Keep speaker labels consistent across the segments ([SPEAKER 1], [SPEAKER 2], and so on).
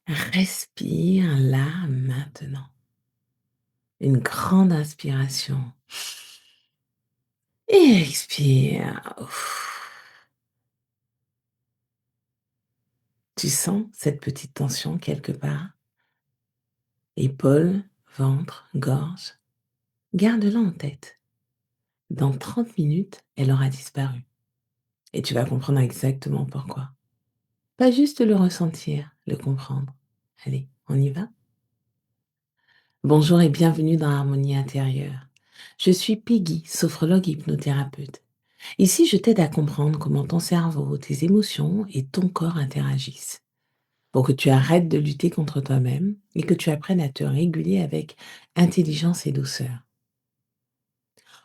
[SPEAKER 1] Respire là, maintenant. Une grande inspiration et expire. Ouf. Tu sens cette petite tension quelque part? Épaules, ventre, gorge. Garde-la en tête. Dans 30 minutes, elle aura disparu et tu vas comprendre exactement pourquoi. Pas juste le ressentir, le comprendre. Allez, on y va? Bonjour et bienvenue dans Harmonie intérieure. Je suis Peggy, sophrologue hypnothérapeute. Ici, je t'aide à comprendre comment ton cerveau, tes émotions et ton corps interagissent, pour que tu arrêtes de lutter contre toi-même et que tu apprennes à te réguler avec intelligence et douceur.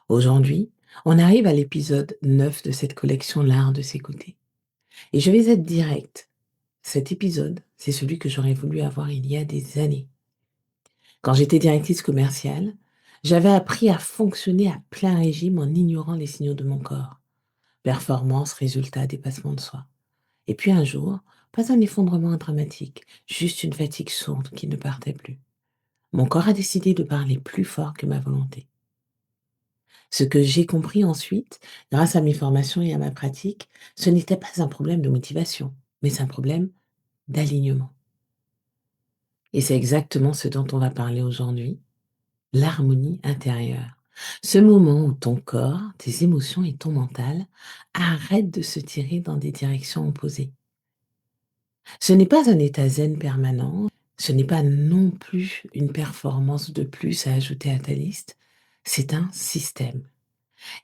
[SPEAKER 1] Aujourd'hui, on arrive à l'épisode 9 de cette collection L'art de s'écouter. Et je vais être directe. Cet épisode, c'est celui que j'aurais voulu avoir il y a des années. Quand j'étais directrice commerciale, j'avais appris à fonctionner à plein régime en ignorant les signaux de mon corps. Performance, résultat, dépassement de soi. Et puis un jour, pas un effondrement dramatique, juste une fatigue sourde qui ne partait plus. Mon corps a décidé de parler plus fort que ma volonté. Ce que j'ai compris ensuite, grâce à mes formations et à ma pratique, ce n'était pas un problème de motivation, mais un problème d'alignement. Et c'est exactement ce dont on va parler aujourd'hui, l'harmonie intérieure. Ce moment où ton corps, tes émotions et ton mental arrêtent de se tirer dans des directions opposées. Ce n'est pas un état zen permanent, ce n'est pas non plus une performance de plus à ajouter à ta liste, c'est un système.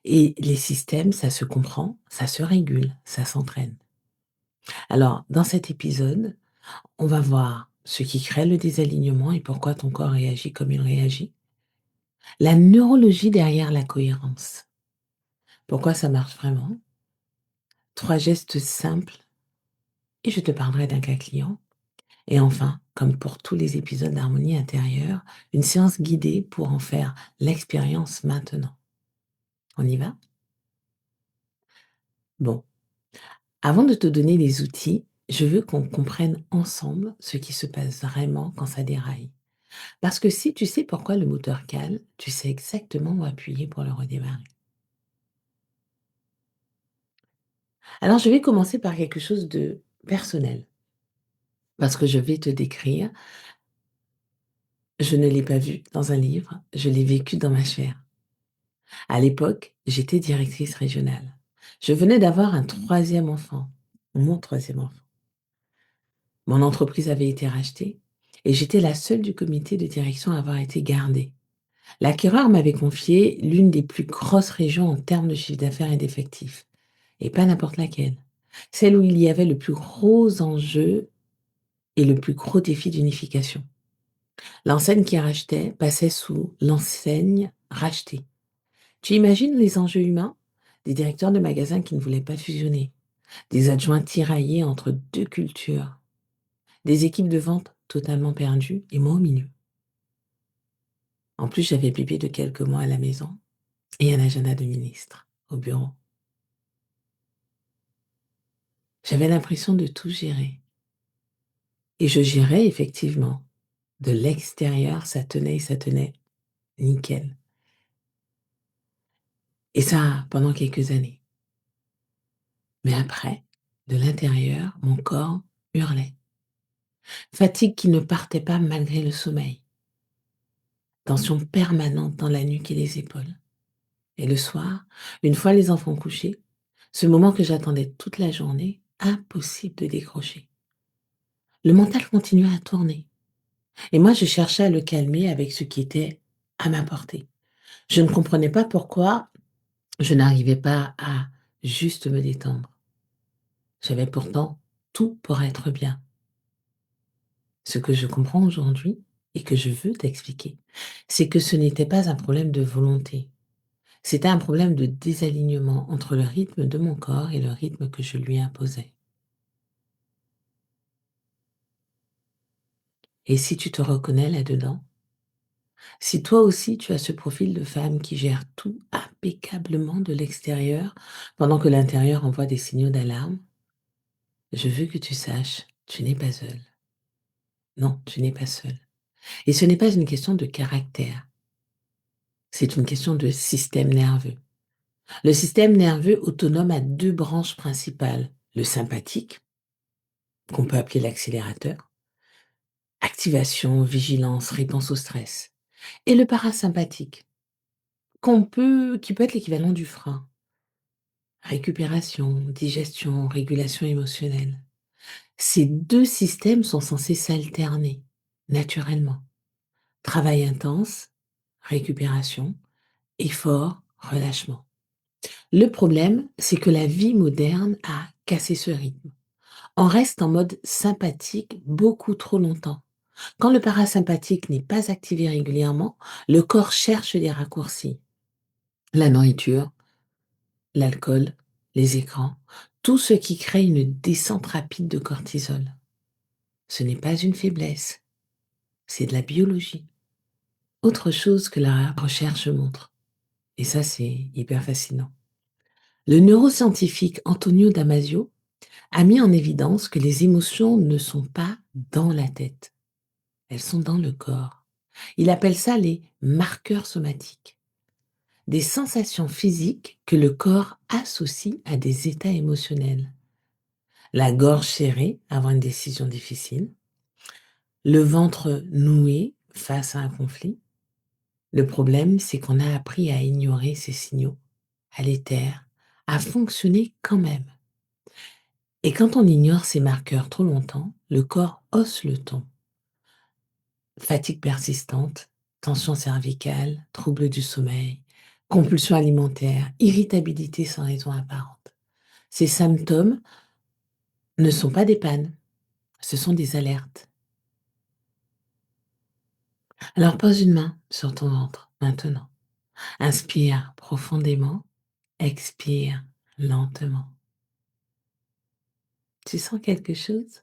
[SPEAKER 1] Et les systèmes, ça se comprend, ça se régule, ça s'entraîne. Alors, dans cet épisode, on va voir ce qui crée le désalignement et pourquoi ton corps réagit comme il réagit. La neurologie derrière la cohérence. Pourquoi ça marche vraiment? 3 gestes simples et je te parlerai d'un cas client. Et enfin, comme pour tous les épisodes d'harmonie intérieure, une séance guidée pour en faire l'expérience maintenant. On y va? Bon, avant de te donner les outils, je veux qu'on comprenne ensemble ce qui se passe vraiment quand ça déraille. Parce que si tu sais pourquoi le moteur cale, tu sais exactement où appuyer pour le redémarrer. Alors je vais commencer par quelque chose de personnel, parce que je vais te décrire, je ne l'ai pas vu dans un livre, je l'ai vécu dans ma chair. À l'époque, j'étais directrice régionale. Je venais d'avoir un troisième enfant, mon troisième enfant. Mon entreprise avait été rachetée et j'étais la seule du comité de direction à avoir été gardée. L'acquéreur m'avait confié l'une des plus grosses régions en termes de chiffre d'affaires et d'effectifs, et pas n'importe laquelle. Celle où il y avait le plus gros enjeu et le plus gros défi d'unification. L'enseigne qui rachetait passait sous l'enseigne rachetée. Tu imagines les enjeux humains? Des directeurs de magasins qui ne voulaient pas fusionner, des adjoints tiraillés entre deux cultures, des équipes de vente totalement perdues et moi au milieu. En plus, j'avais bébé de quelques mois à la maison et un agenda de ministre au bureau. J'avais l'impression de tout gérer. Et je gérais effectivement. De l'extérieur, ça tenait nickel. Et ça, pendant quelques années. Mais après, de l'intérieur, mon corps hurlait. Fatigue qui ne partait pas malgré le sommeil. Tension permanente dans la nuque et les épaules. Et le soir, une fois les enfants couchés, ce moment que j'attendais toute la journée, impossible de décrocher. Le mental continuait à tourner. Et moi, je cherchais à le calmer avec ce qui était à ma portée. Je ne comprenais pas pourquoi je n'arrivais pas à juste me détendre. J'avais pourtant tout pour être bien. Ce que je comprends aujourd'hui et que je veux t'expliquer, c'est que ce n'était pas un problème de volonté. C'était un problème de désalignement entre le rythme de mon corps et le rythme que je lui imposais. Et si tu te reconnais là-dedans, si toi aussi tu as ce profil de femme qui gère tout impeccablement de l'extérieur pendant que l'intérieur envoie des signaux d'alarme, je veux que tu saches, tu n'es pas seule. Non, tu n'es pas seul. Et ce n'est pas une question de caractère, c'est une question de système nerveux. Le système nerveux autonome a 2 branches principales, le sympathique, qu'on peut appeler l'accélérateur, activation, vigilance, réponse au stress, et le parasympathique, qui peut être l'équivalent du frein, récupération, digestion, régulation émotionnelle. Ces 2 systèmes sont censés s'alterner naturellement. Travail intense, récupération, effort, relâchement. Le problème, c'est que la vie moderne a cassé ce rythme. On reste en mode sympathique beaucoup trop longtemps. Quand le parasympathique n'est pas activé régulièrement, le corps cherche des raccourcis. La nourriture, l'alcool, les écrans, tout ce qui crée une descente rapide de cortisol. Ce n'est pas une faiblesse, c'est de la biologie. Autre chose que la recherche montre, et ça c'est hyper fascinant. Le neuroscientifique Antonio Damasio a mis en évidence que les émotions ne sont pas dans la tête, elles sont dans le corps. Il appelle ça les marqueurs somatiques, des sensations physiques que le corps associe à des états émotionnels. La gorge serrée avant une décision difficile, le ventre noué face à un conflit. Le problème, c'est qu'on a appris à ignorer ces signaux, à les taire, à fonctionner quand même. Et quand on ignore ces marqueurs trop longtemps, le corps hausse le ton. Fatigue persistante, tension cervicale, troubles du sommeil, compulsion alimentaire, irritabilité sans raison apparente. Ces symptômes ne sont pas des pannes, ce sont des alertes. Alors pose une main sur ton ventre maintenant. Inspire profondément, expire lentement. Tu sens quelque chose?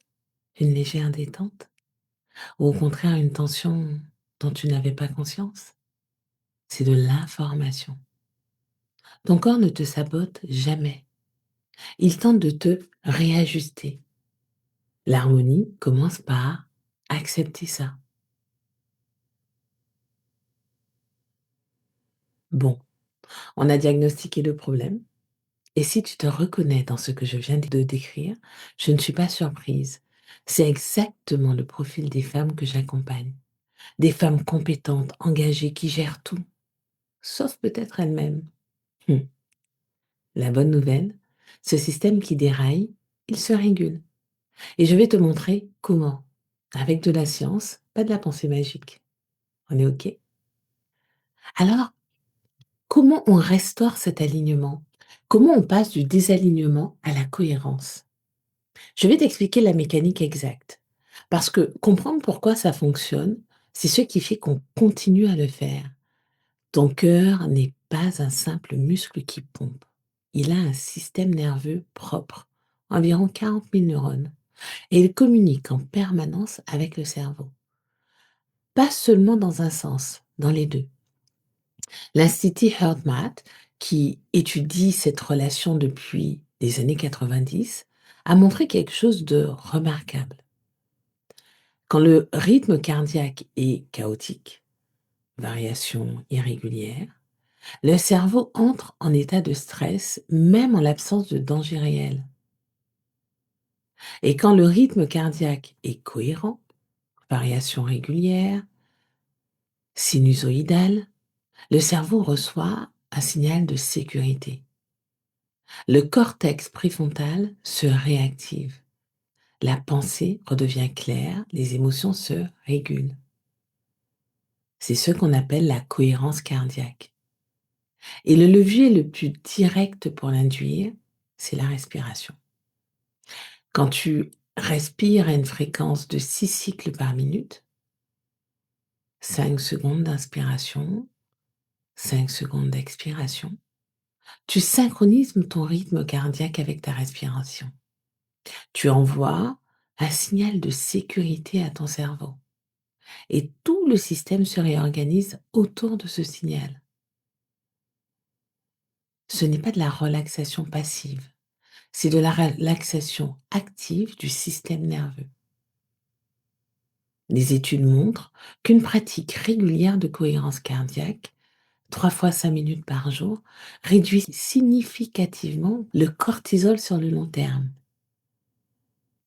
[SPEAKER 1] Une légère détente? Ou au contraire une tension dont tu n'avais pas conscience? C'est de l'information. Ton corps ne te sabote jamais. Il tente de te réajuster. L'harmonie commence par accepter ça. Bon, on a diagnostiqué le problème. Et si tu te reconnais dans ce que je viens de décrire, je ne suis pas surprise. C'est exactement le profil des femmes que j'accompagne. Des femmes compétentes, engagées, qui gèrent tout, sauf peut-être elles-mêmes. Hum. La bonne nouvelle, ce système qui déraille, il se régule. Et je vais te montrer comment. Avec de la science, pas de la pensée magique. On est OK? Alors, comment on restaure cet alignement? Comment on passe du désalignement à la cohérence? Je vais t'expliquer la mécanique exacte. Parce que comprendre pourquoi ça fonctionne, c'est ce qui fait qu'on continue à le faire. Ton cœur n'est pas un simple muscle qui pompe. Il a un système nerveux propre, environ 40 000 neurones, et il communique en permanence avec le cerveau. Pas seulement dans un sens, dans les deux. L'Institut HeartMath, qui étudie cette relation depuis les années 90, a montré quelque chose de remarquable. Quand le rythme cardiaque est chaotique, variation irrégulière, le cerveau entre en état de stress même en l'absence de danger réel. Et quand le rythme cardiaque est cohérent, variation régulière, sinusoïdale, le cerveau reçoit un signal de sécurité. Le cortex préfrontal se réactive. La pensée redevient claire, les émotions se régulent. C'est ce qu'on appelle la cohérence cardiaque. Et le levier le plus direct pour l'induire, c'est la respiration. Quand tu respires à une fréquence de 6 cycles par minute, 5 secondes d'inspiration, 5 secondes d'expiration, tu synchronises ton rythme cardiaque avec ta respiration. Tu envoies un signal de sécurité à ton cerveau. Et tout le système se réorganise autour de ce signal. Ce n'est pas de la relaxation passive, c'est de la relaxation active du système nerveux. Les études montrent qu'une pratique régulière de cohérence cardiaque, 3 fois 5 minutes par jour, réduit significativement le cortisol sur le long terme,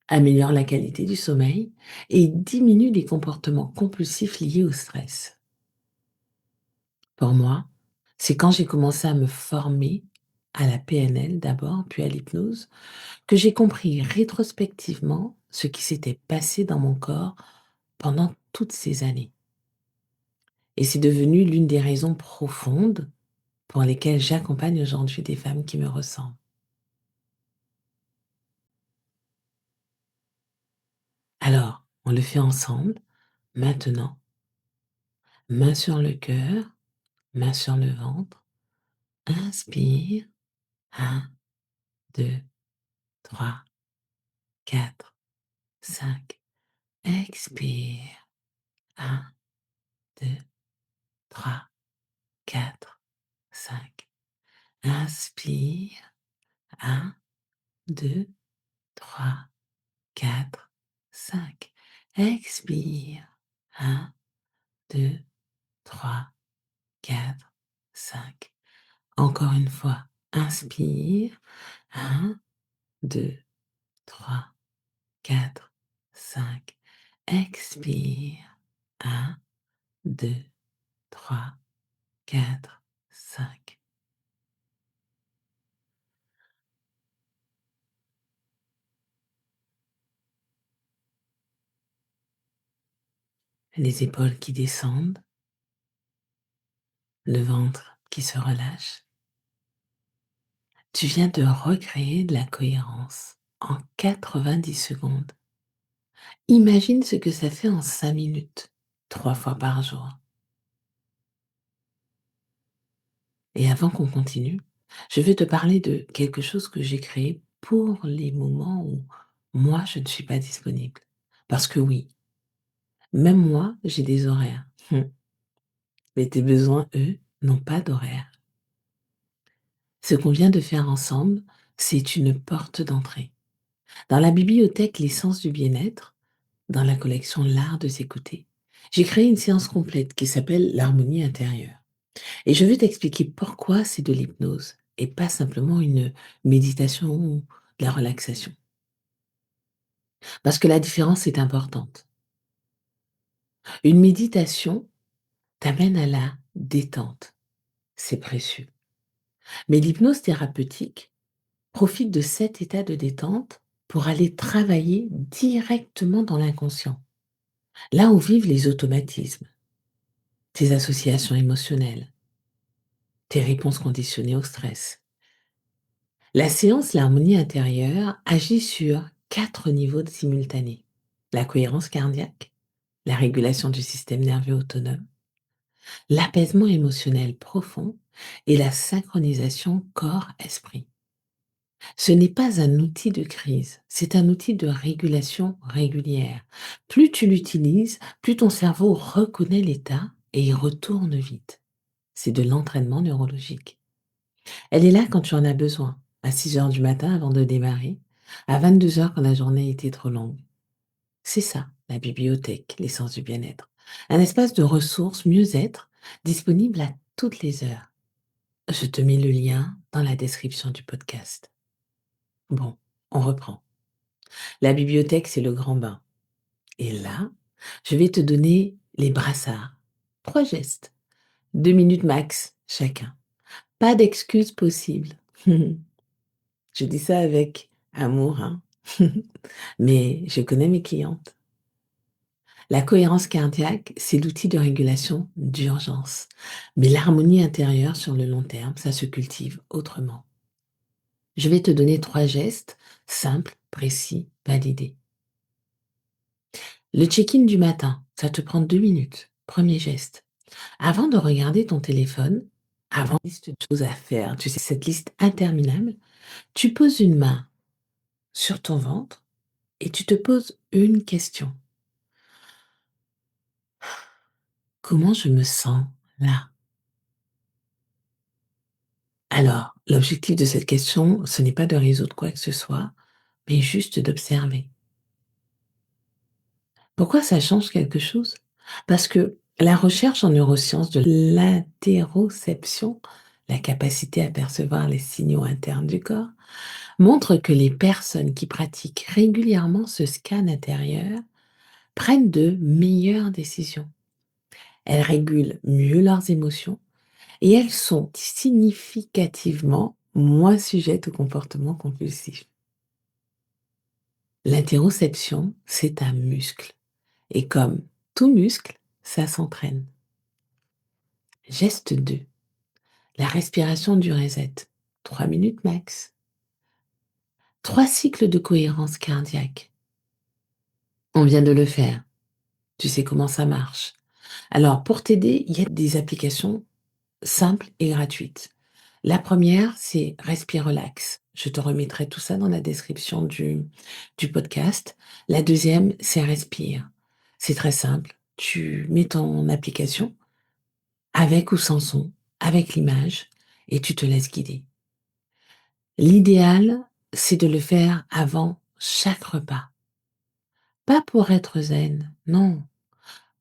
[SPEAKER 1] améliore la qualité du sommeil et diminue les comportements compulsifs liés au stress. Pour moi, c'est quand j'ai commencé à me former à la PNL d'abord, puis à l'hypnose, que j'ai compris rétrospectivement ce qui s'était passé dans mon corps pendant toutes ces années. Et c'est devenu l'une des raisons profondes pour lesquelles j'accompagne aujourd'hui des femmes qui me ressemblent. Alors, on le fait ensemble, maintenant, main sur le cœur, main sur le ventre. Inspire, 1, 2, 3, 4, 5. Expire, 1, 2, 3, 4, 5. Inspire, 1, 2, 3, 4, 5. Expire, 1, 2, 3, 4, 5. Encore une fois, inspire, 1, 2, 3, 4, 5. Expire, 1, 2, 3, 4, 5. Les épaules qui descendent, le ventre qui se relâche. Tu viens de recréer de la cohérence en 90 secondes. Imagine ce que ça fait en 5 minutes, 3 fois par jour. Et avant qu'on continue, je vais te parler de quelque chose que j'ai créé pour les moments où moi, je ne suis pas disponible. Parce que oui, même moi, j'ai des horaires. Mais tes besoins, eux, n'ont pas d'horaire. Ce qu'on vient de faire ensemble, c'est une porte d'entrée. Dans la bibliothèque L'essence du bien-être, dans la collection L'art de s'écouter, j'ai créé une séance complète qui s'appelle l'harmonie intérieure. Et je vais t'expliquer pourquoi c'est de l'hypnose et pas simplement une méditation ou de la relaxation. Parce que la différence est importante. Une méditation t'amène à la détente. C'est précieux. Mais l'hypnose thérapeutique profite de cet état de détente pour aller travailler directement dans l'inconscient, là où vivent les automatismes, tes associations émotionnelles, tes réponses conditionnées au stress. La séance L'harmonie intérieure agit sur 4 niveaux simultanés. La cohérence cardiaque, la régulation du système nerveux autonome, l'apaisement émotionnel profond et la synchronisation corps-esprit. Ce n'est pas un outil de crise, c'est un outil de régulation régulière. Plus tu l'utilises, plus ton cerveau reconnaît l'état et y retourne vite. C'est de l'entraînement neurologique. Elle est là quand tu en as besoin, à 6 heures du matin avant de démarrer, à 22 heures quand la journée était trop longue. C'est ça, la bibliothèque, l'essence du bien-être. Un espace de ressources mieux-être disponible à toutes les heures. Je te mets le lien dans la description du podcast. Bon, on reprend. La bibliothèque, c'est le grand bain. Et là, je vais te donner les brassards. 3 gestes, 2 minutes max chacun. Pas d'excuses possibles. Je dis ça avec amour, hein. Mais je connais mes clientes. La cohérence cardiaque, c'est l'outil de régulation d'urgence. Mais l'harmonie intérieure sur le long terme, ça se cultive autrement. Je vais te donner 3 gestes simples, précis, validés. Le check-in du matin, ça te prend 2 minutes. Premier geste. Avant de regarder ton téléphone, avant une liste de choses à faire, tu sais, cette liste interminable, tu poses une main sur ton ventre et tu te poses une question. Comment je me sens là? Alors, l'objectif de cette question, ce n'est pas de résoudre quoi que ce soit, mais juste d'observer. Pourquoi ça change quelque chose? Parce que la recherche en neurosciences de l'interoception, la capacité à percevoir les signaux internes du corps, montre que les personnes qui pratiquent régulièrement ce scan intérieur prennent de meilleures décisions. Elles régulent mieux leurs émotions et elles sont significativement moins sujettes aux comportements compulsifs. L'interoception, c'est un muscle. Et comme tout muscle, ça s'entraîne. Geste 2. La respiration du reset. 3 minutes max. 3 cycles de cohérence cardiaque. On vient de le faire. Tu sais comment ça marche. Alors, pour t'aider, il y a des applications simples et gratuites. La première, c'est Respire Relax. Je te remettrai tout ça dans la description du podcast. La deuxième, c'est Respire. C'est très simple. Tu mets ton application avec ou sans son, avec l'image, et tu te laisses guider. L'idéal, c'est de le faire avant chaque repas. Pas pour être zen, non.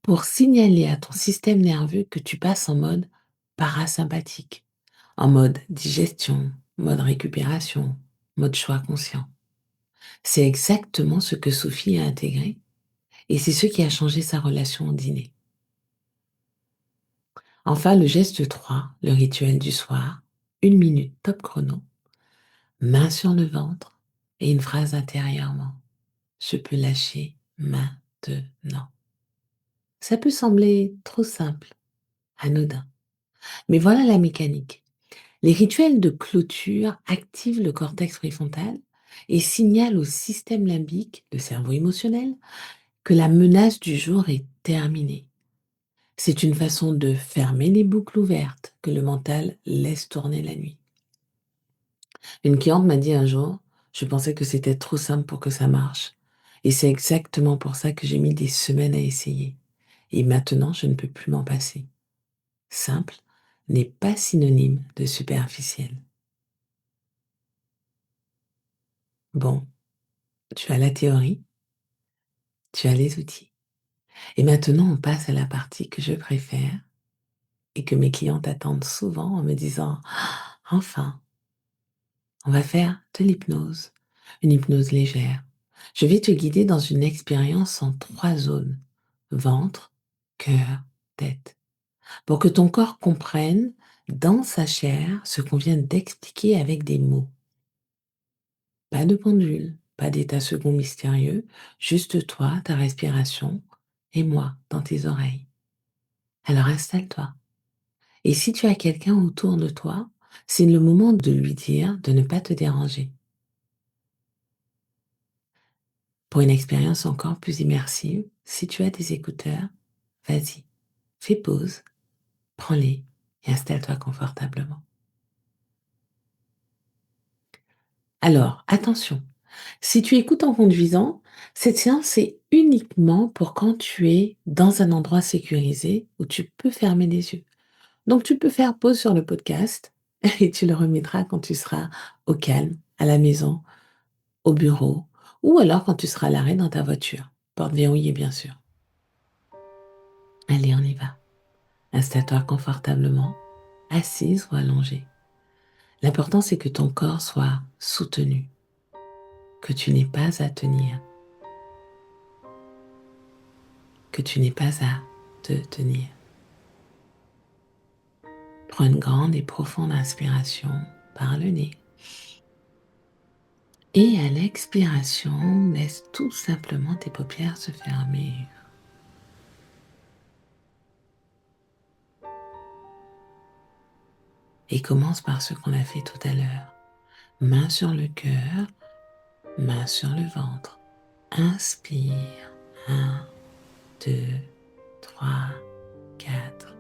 [SPEAKER 1] Pour signaler à ton système nerveux que tu passes en mode parasympathique, en mode digestion, mode récupération, mode choix conscient. C'est exactement ce que Sophie a intégré et c'est ce qui a changé sa relation au dîner. Enfin, le geste 3, le rituel du soir, 1 minute top chrono, main sur le ventre et une phrase intérieurement. Je peux lâcher maintenant. Ça peut sembler trop simple, anodin, mais voilà la mécanique. Les rituels de clôture activent le cortex préfrontal et signalent au système limbique, le cerveau émotionnel, que la menace du jour est terminée. C'est une façon de fermer les boucles ouvertes que le mental laisse tourner la nuit. Une cliente m'a dit un jour, je pensais que c'était trop simple pour que ça marche. Et c'est exactement pour ça que j'ai mis des semaines à essayer. Et maintenant, je ne peux plus m'en passer. Simple n'est pas synonyme de superficiel. Bon, tu as la théorie, tu as les outils. Et maintenant, on passe à la partie que je préfère et que mes clientes attendent souvent en me disant, ah, enfin, on va faire de l'hypnose, une hypnose légère. Je vais te guider dans une expérience en 3 zones, ventre, cœur, tête, pour que ton corps comprenne dans sa chair ce qu'on vient d'expliquer avec des mots. Pas de pendule, pas d'état second mystérieux, juste toi, ta respiration et moi dans tes oreilles. Alors installe-toi. Et si tu as quelqu'un autour de toi, c'est le moment de lui dire de ne pas te déranger. Pour une expérience encore plus immersive, si tu as des écouteurs, vas-y, fais pause, prends-les et installe-toi confortablement. Alors, attention, si tu écoutes en conduisant, cette séance est uniquement pour quand tu es dans un endroit sécurisé où tu peux fermer les yeux. Donc, tu peux faire pause sur le podcast et tu le remettras quand tu seras au calme, à la maison, au bureau, ou alors quand tu seras à l'arrêt dans ta voiture. Porte verrouillée, bien sûr. Allez, on y va. Installe-toi confortablement, assise ou allongée. L'important, c'est que ton corps soit soutenu, que tu n'aies pas à tenir, que tu n'aies pas à te tenir. Prends une grande et profonde inspiration par le nez. Et à l'expiration, laisse tout simplement tes paupières se fermer. Et commence par ce qu'on a fait tout à l'heure. Main sur le cœur, main sur le ventre. Inspire. 1, 2, 3, 4.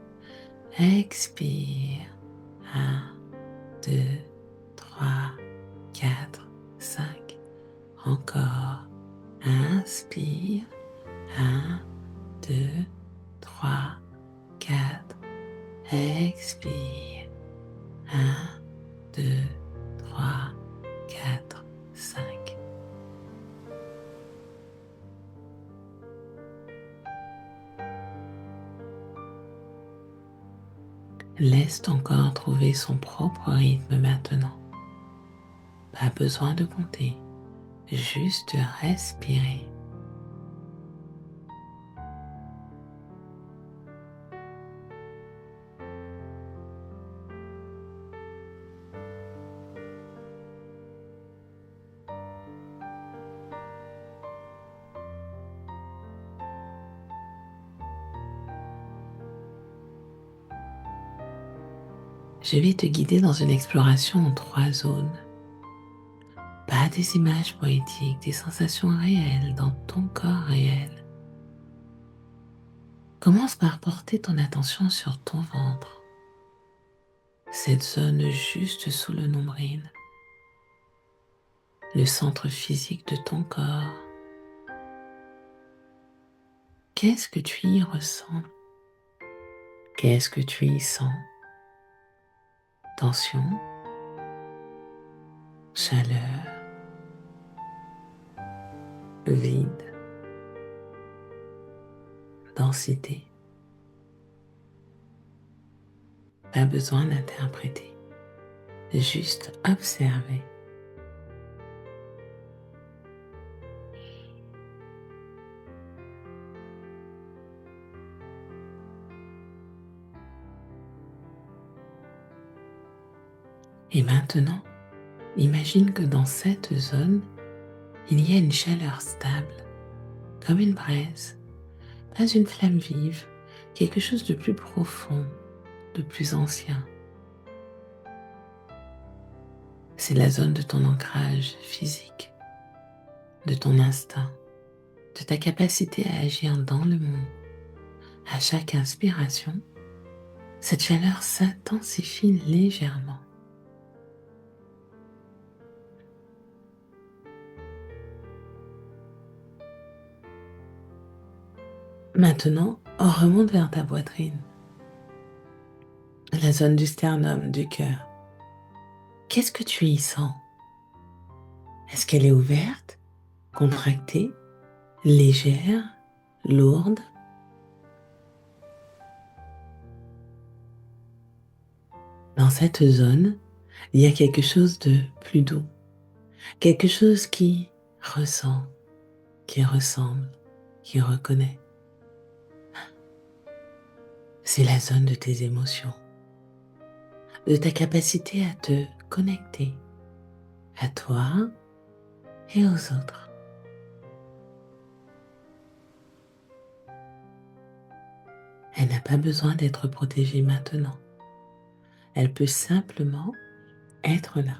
[SPEAKER 1] Expire. 1, 2, 3, 4, 5. Encore. Inspire. 1, 2, 3, 4. Expire. 1, 2, 3, 4, 5. Laisse ton corps trouver son propre rythme maintenant. Pas besoin de compter, juste respirer. Je vais te guider dans une exploration en 3 zones. Pas des images poétiques, des sensations réelles dans ton corps réel. Commence par porter ton attention sur ton ventre, cette zone juste sous le nombril, le centre physique de ton corps. Qu'est-ce que tu y ressens? Qu'est-ce que tu y sens? Tension, chaleur, vide, densité. Pas besoin d'interpréter, juste observer. Et maintenant, imagine que dans cette zone, il y a une chaleur stable, comme une braise, pas une flamme vive, quelque chose de plus profond, de plus ancien. C'est la zone de ton ancrage physique, de ton instinct, de ta capacité à agir dans le monde. À chaque inspiration, cette chaleur s'intensifie légèrement. Maintenant, on remonte vers ta poitrine, la zone du sternum, du cœur. Qu'est-ce que tu y sens? Est-ce qu'elle est ouverte, contractée, légère, lourde? Dans cette zone, il y a quelque chose de plus doux, quelque chose qui ressent, qui ressemble, qui reconnaît. C'est la zone de tes émotions, de ta capacité à te connecter à toi et aux autres. Elle n'a pas besoin d'être protégée maintenant. Elle peut simplement être là.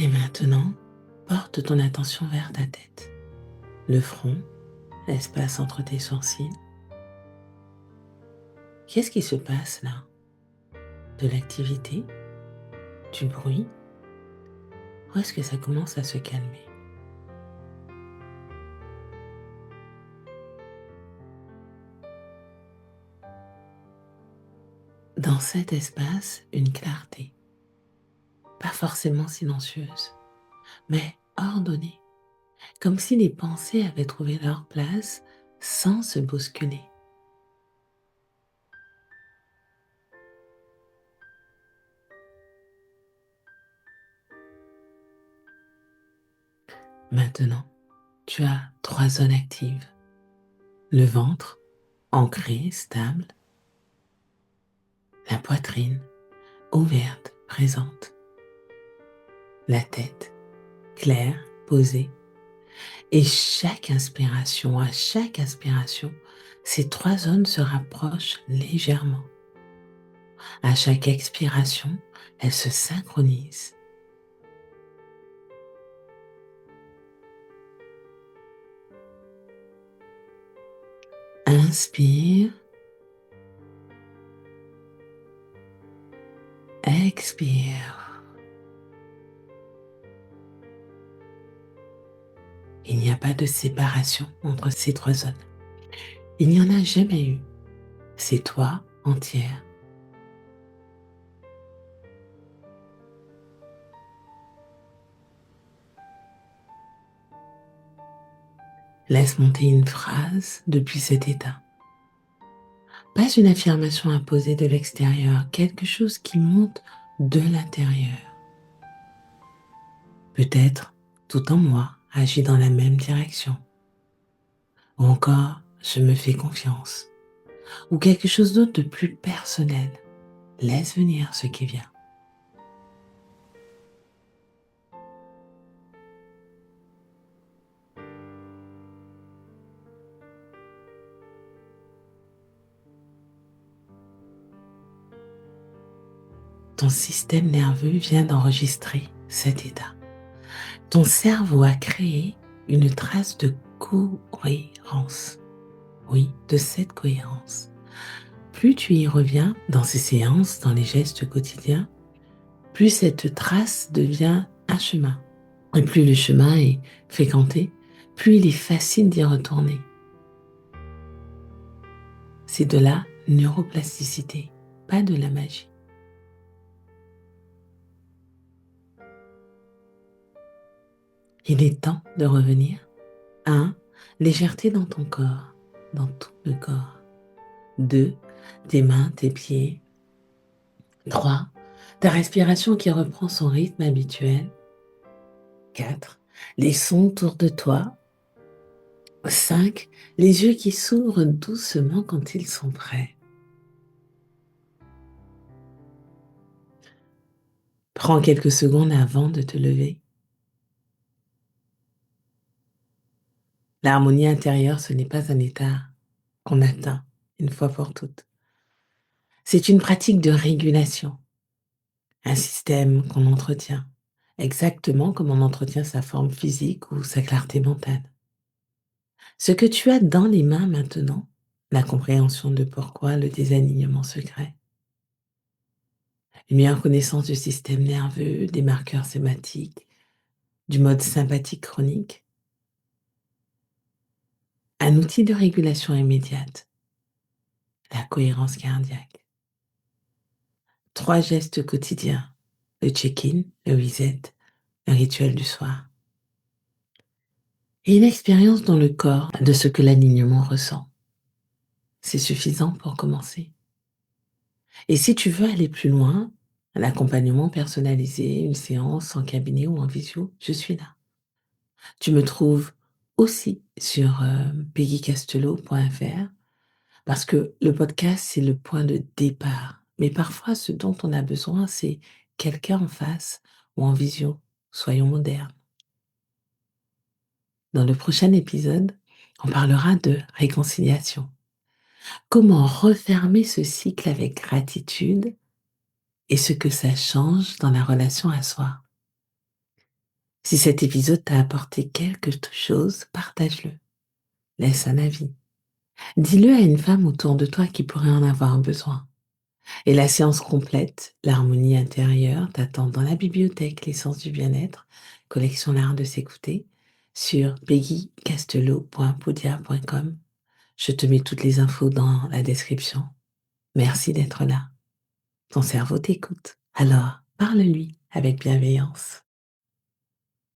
[SPEAKER 1] Et maintenant, porte ton attention vers ta tête, le front, l'espace entre tes sourcils. Qu'est-ce qui se passe là? De l'activité? Du bruit? Où est-ce que ça commence à se calmer? Dans cet espace, une clarté, pas forcément silencieuse, mais ordonnée, comme si les pensées avaient trouvé leur place sans se bousculer. Maintenant, tu as 3 zones actives. Le ventre, ancré, stable. La poitrine, ouverte, présente. La tête, claire, posée. Et à chaque inspiration, ces 3 zones se rapprochent légèrement. À chaque expiration, elles se synchronisent. Inspire, expire. Il n'y a pas de séparation entre ces 3 zones. Il n'y en a jamais eu. C'est toi entière. Laisse monter une phrase depuis cet état. Pas une affirmation imposée de l'extérieur, quelque chose qui monte de l'intérieur. Peut-être tout en moi agit dans la même direction. Ou encore, je me fais confiance. Ou quelque chose d'autre de plus personnel. Laisse venir ce qui vient. Ton système nerveux vient d'enregistrer cet état. Ton cerveau a créé une trace de cohérence. Oui, de cette cohérence. Plus tu y reviens dans ces séances, dans les gestes quotidiens, plus cette trace devient un chemin. Et plus le chemin est fréquenté, plus il est facile d'y retourner. C'est de la neuroplasticité, pas de la magie. Il est temps de revenir. 1. Légèreté dans ton corps, dans tout le corps. 2. Tes mains, tes pieds. 3. Ta respiration qui reprend son rythme habituel. 4. Les sons autour de toi. 5. Les yeux qui s'ouvrent doucement quand ils sont prêts. Prends quelques secondes avant de te lever. L'harmonie intérieure, ce n'est pas un état qu'on atteint une fois pour toutes. C'est une pratique de régulation, un système qu'on entretient, exactement comme on entretient sa forme physique ou sa clarté mentale. Ce que tu as dans les mains maintenant, la compréhension de pourquoi le désalignement secret, une meilleure connaissance du système nerveux, des marqueurs sématiques, du mode sympathique chronique, un outil de régulation immédiate, la cohérence cardiaque. 3 gestes quotidiens, le check-in, le reset, le rituel du soir. Et une expérience dans le corps de ce que l'alignement ressent. C'est suffisant pour commencer. Et si tu veux aller plus loin, un accompagnement personnalisé, une séance en cabinet ou en visio, je suis là. Tu me trouves aussi sur peggycastelot.fr parce que le podcast, c'est le point de départ. Mais parfois, ce dont on a besoin, c'est quelqu'un en face ou en visio. Soyons modernes. Dans le prochain épisode, on parlera de réconciliation. Comment refermer ce cycle avec gratitude et ce que ça change dans la relation à soi. Si cet épisode t'a apporté quelque chose, partage-le. Laisse un avis. Dis-le à une femme autour de toi qui pourrait en avoir besoin. Et la séance complète, l'harmonie intérieure, t'attend dans la bibliothèque L'essence du bien-être, collection L'art de s'écouter, sur peggycastelot.podia.com. Je te mets toutes les infos dans la description. Merci d'être là. Ton cerveau t'écoute. Alors, parle-lui avec bienveillance.